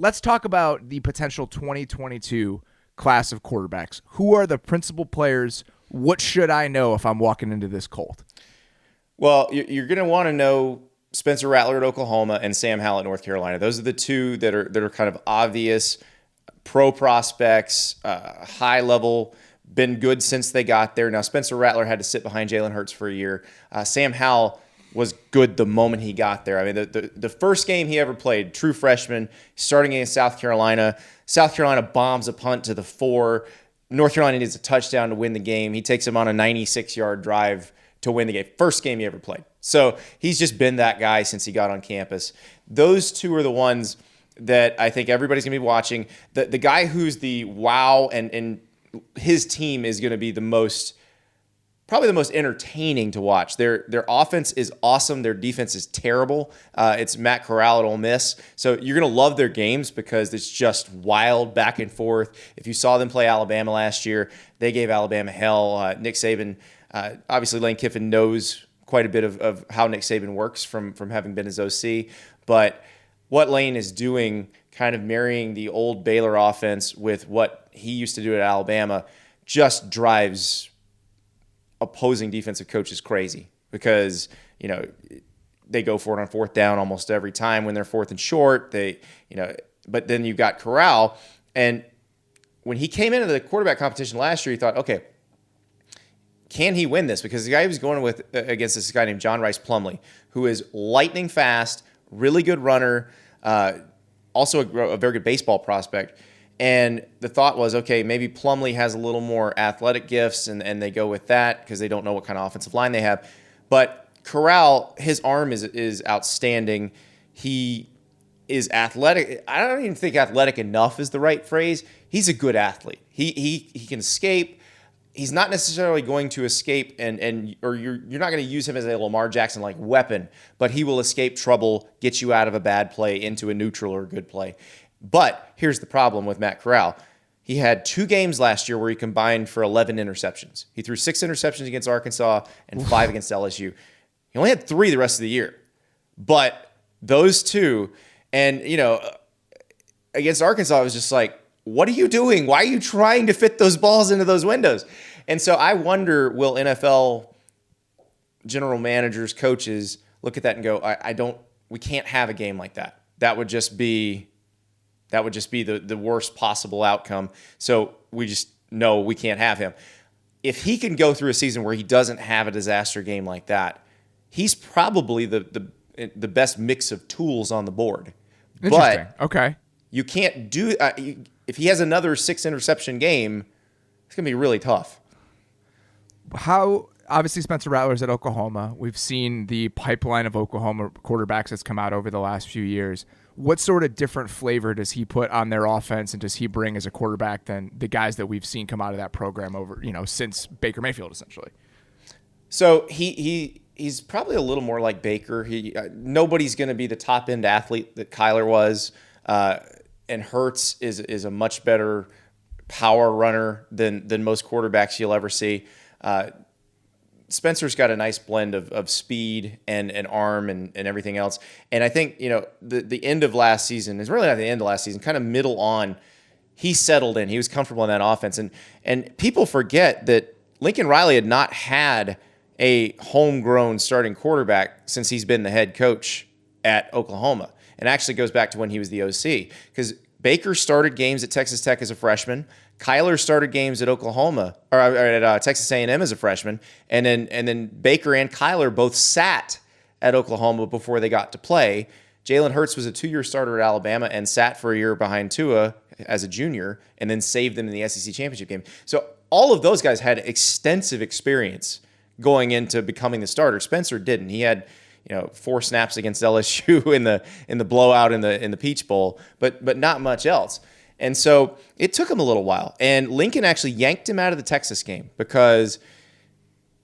let's talk about the potential 2022 class of quarterbacks. Who are the principal players? What should I know if I'm walking into this Colt? Well, you're going to want to know Spencer Rattler at Oklahoma and Sam Howell at North Carolina. Those are the two that are kind of obvious pro prospects, high level, been good since they got there. Now, Spencer Rattler had to sit behind Jalen Hurts for a year. Sam Howell was good the moment he got there. I mean, the first game he ever played, true freshman, starting against South Carolina. South Carolina bombs a punt to the 4. North Carolina needs a touchdown to win the game. He takes him on a 96-yard drive to win the game. First game he ever played. So he's just been that guy since he got on campus. Those two are the ones that I think everybody's going to be watching. The guy who's the wow and his team is going to be probably the most entertaining to watch. Their offense is awesome. Their defense is terrible. It's Matt Corral at Ole Miss. So you're going to love their games because it's just wild back and forth. If you saw them play Alabama last year, they gave Alabama hell. Nick Saban, obviously Lane Kiffin knows quite a bit of how Nick Saban works from having been his OC. But what Lane is doing, kind of marrying the old Baylor offense with what he used to do at Alabama, just drives opposing defensive coaches crazy because, they go for it on fourth down almost every time when they're fourth and short. But then you've got Corral. And when he came into the quarterback competition last year, he thought, okay, can he win this? Because the guy he was going with against this guy named John Rice Plumlee, who is lightning fast, really good runner, also a very good baseball prospect. And the thought was, okay, maybe Plumlee has a little more athletic gifts, and they go with that because they don't know what kind of offensive line they have. But Corral, his arm is outstanding. He is athletic. I don't even think athletic enough is the right phrase. He's a good athlete. He can escape. He's not necessarily going to escape, or you're not going to use him as a Lamar Jackson like weapon, but he will escape trouble, get you out of a bad play into a neutral or a good play. But here's the problem with Matt Corral. He had 2 games last year where he combined for 11 interceptions. He threw 6 interceptions against Arkansas and 5 against LSU. He only had 3 the rest of the year. But those 2, and against Arkansas, I was just like, what are you doing? Why are you trying to fit those balls into those windows? And so I wonder, will NFL general managers, coaches look at that and go, we can't have a game like that. That would just be the worst possible outcome. So we just know we can't have him. If he can go through a season where he doesn't have a disaster game like that, he's probably the best mix of tools on the board. Interesting. Okay. You can't do if he has another 6 interception game, it's going to be really tough. Obviously Spencer Rattler's at Oklahoma. We've seen the pipeline of Oklahoma quarterbacks that's come out over the last few years. What sort of different flavor does he put on their offense, and does he bring as a quarterback than the guys that we've seen come out of that program over, since Baker Mayfield, essentially? So he's probably a little more like Baker. Nobody's going to be the top end athlete that Kyler was. And Hurts is a much better power runner than most quarterbacks you'll ever see. Spencer's got a nice blend of speed and arm and everything else. And I think, the end of last season is really not the end of last season, kind of middle on, he settled in. He was comfortable in that offense. And people forget that Lincoln Riley had not had a homegrown starting quarterback since he's been the head coach at Oklahoma. And actually goes back to when he was the OC, because Baker started games at Texas Tech as a freshman. Kyler started games at Oklahoma or at Texas A&M as a freshman, and then Baker and Kyler both sat at Oklahoma before they got to play. Jalen Hurts was a 2-year starter at Alabama and sat for a year behind Tua as a junior, and then saved them in the SEC championship game. So all of those guys had extensive experience going into becoming the starter. Spencer didn't. He had 4 snaps against LSU in the blowout in the Peach Bowl, but not much else. And so it took him a little while. And Lincoln actually yanked him out of the Texas game because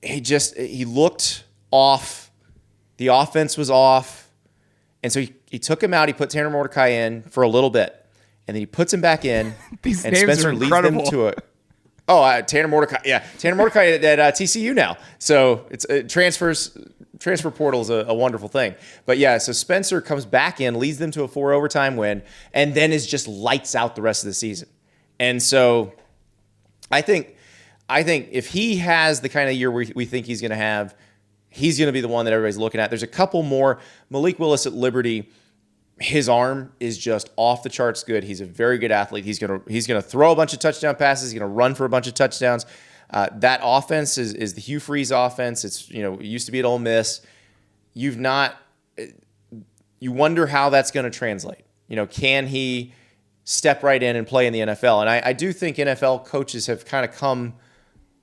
he looked off. The offense was off. And so he took him out. He put Tanner Mordecai in for a little bit. And then he puts him back in. These and names Spencer are leads incredible. them to Tanner Mordecai. Yeah, Tanner Mordecai at TCU now. So it transfers transfer portal is a wonderful thing. But yeah, so Spencer comes back in, leads them to a 4 overtime win, and then is just lights out the rest of the season. And so I think if he has the kind of year we think he's going to have, he's going to be the one that everybody's looking at. There's a couple more. Malik Willis at Liberty, his arm is just off the charts good. He's a very good athlete. He's gonna throw a bunch of touchdown passes. He's gonna run for a bunch of touchdowns. That offense is the Hugh Freeze offense. It's it used to be at Ole Miss. You wonder how that's going to translate. Can he step right in and play in the NFL? And I do think NFL coaches have kind of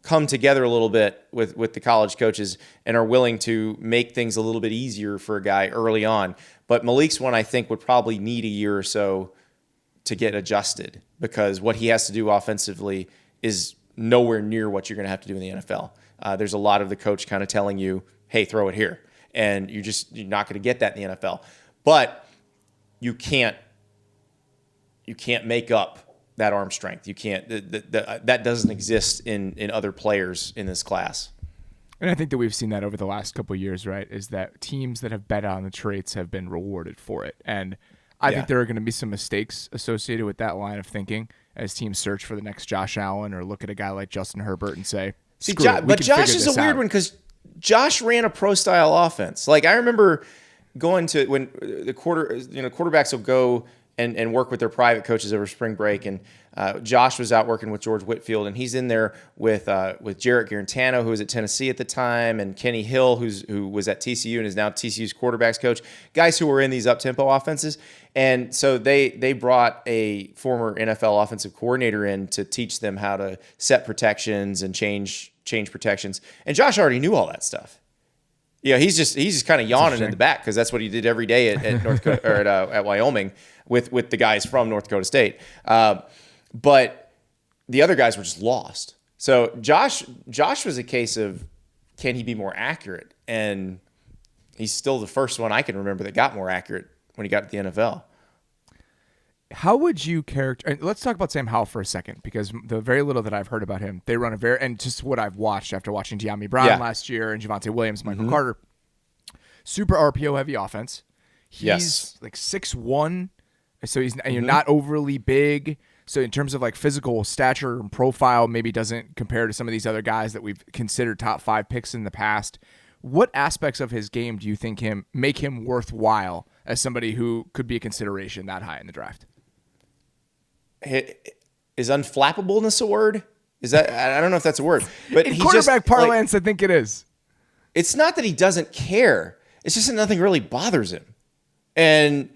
come together a little bit with the college coaches and are willing to make things a little bit easier for a guy early on. But Malik's one I think would probably need a year or so to get adjusted, because what he has to do offensively is nowhere near what you're going to have to do in the NFL. There's a lot of the coach kind of telling you, hey, throw it here. And you're not going to get that in the NFL. But you can't make up that arm strength. You can't. That doesn't exist in other players in this class. And I think that we've seen that over the last couple of years, right? Is that teams that have bet on the traits have been rewarded for it. And I think there are going to be some mistakes associated with that line of thinking as teams search for the next Josh Allen or look at a guy like Justin Herbert and say, but Josh is a weird one because Josh ran a pro-style offense. Like, I remember going to when the quarterbacks will go and work with their private coaches over spring break. And Josh was out working with George Whitfield, and he's in there with Jarrett Garantano, who was at Tennessee at the time, and Kenny Hill, who was at TCU and is now TCU's quarterbacks coach, guys who were in these up-tempo offenses. And so they brought a former NFL offensive coordinator in to teach them how to set protections and change protections. And Josh already knew all that stuff. He's just kind of yawning in the back because that's what he did every day at North Dakota, or at Wyoming with the guys from North Dakota State. But the other guys were just lost. So Josh was a case of, can he be more accurate? And he's still the first one I can remember that got more accurate when he got to the NFL. How would you characterize? Let's talk about Sam Howell for a second, because the very little that I've heard about him, they run and just what I've watched after watching De'Ami Brown last year and Javonte Williams, Michael Carter, super RPO heavy offense. He's like 6'1", so he's not overly big. So in terms of like physical stature and profile, maybe doesn't compare to some of these other guys that we've considered top 5 picks in the past. What aspects of his game do you think make him worthwhile as somebody who could be a consideration that high in the draft? Is unflappableness a word? Is that, I don't know if that's a word, but in quarterback parlance, I think it is. It's not that he doesn't care. It's just that nothing really bothers him. And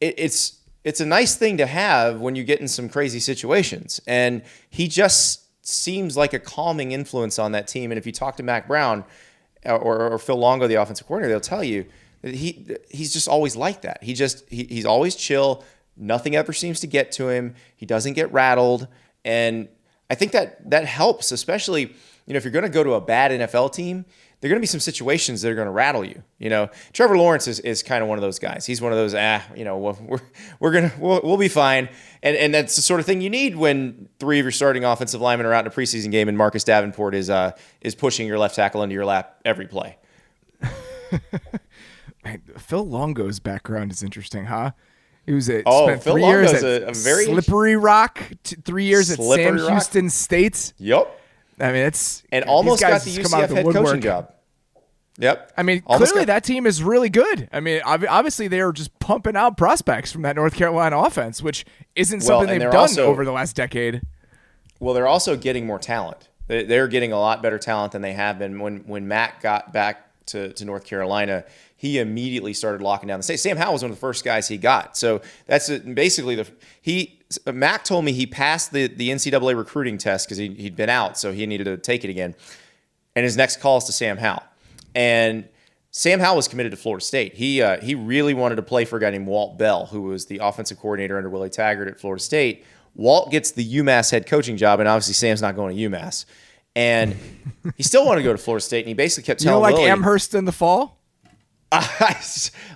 it's a nice thing to have when you get in some crazy situations. And he just seems like a calming influence on that team. And if you talk to Mac Brown or Phil Longo, the offensive coordinator, they'll tell you that he's just always like that. He's always chill. Nothing ever seems to get to him. He doesn't get rattled. And I think that helps, especially, if you're going to go to a bad NFL team, there are going to be some situations that are going to rattle you. Trevor Lawrence is kind of one of those guys. He's one of those, we'll be fine. And that's the sort of thing you need when 3 of your starting offensive linemen are out in a preseason game and Marcus Davenport is pushing your left tackle into your lap every play. Phil Longo's background is interesting, huh? He was spent Phil 3 years Longo's at a very Slippery Rock, 3 years at Sam Houston State. Yep. I mean, and almost got the UCF head coaching job. Yep. I mean, clearly that team is really good. I mean, obviously they are just pumping out prospects from that North Carolina offense, which isn't something they've done over the last decade. Well, they're also getting more talent. They're getting a lot better talent than they have been. When Matt got back to North Carolina, he immediately started locking down the state. Sam Howell was one of the first guys he got. So that's basically Mac told me he passed the NCAA recruiting test because he'd been out, so he needed to take it again. And his next call is to Sam Howell. And Sam Howell was committed to Florida State. He really wanted to play for a guy named Walt Bell, who was the offensive coordinator under Willie Taggart at Florida State. Walt gets the UMass head coaching job, and obviously Sam's not going to UMass. And he still wanted to go to Florida State, and he basically kept telling Willie, Amherst in the fall?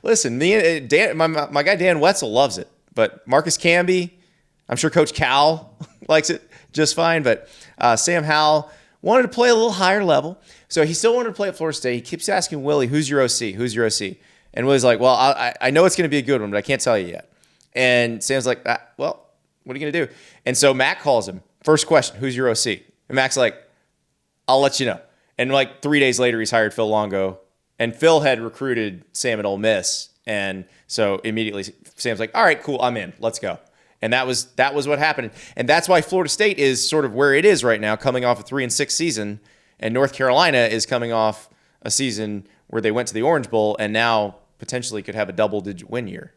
Listen, my guy Dan Wetzel loves it, but Marcus Camby, I'm sure Coach Cal likes it just fine. But Sam Howell wanted to play a little higher level. So he still wanted to play at Florida State. He keeps asking Willie, who's your OC? Who's your OC? And Willie's like, well, I know it's going to be a good one, but I can't tell you yet. And Sam's like, well, what are you going to do? And so Mac calls him. First question, who's your OC? And Mac's like, I'll let you know. And like 3 days later, he's hired Phil Longo. And Phil had recruited Sam at Ole Miss. And so immediately Sam's like, all right, cool, I'm in. Let's go. And that was what happened. And that's why Florida State is sort of where it is right now, coming off a 3-6 season. And North Carolina is coming off a season where they went to the Orange Bowl and now potentially could have a double-digit win year.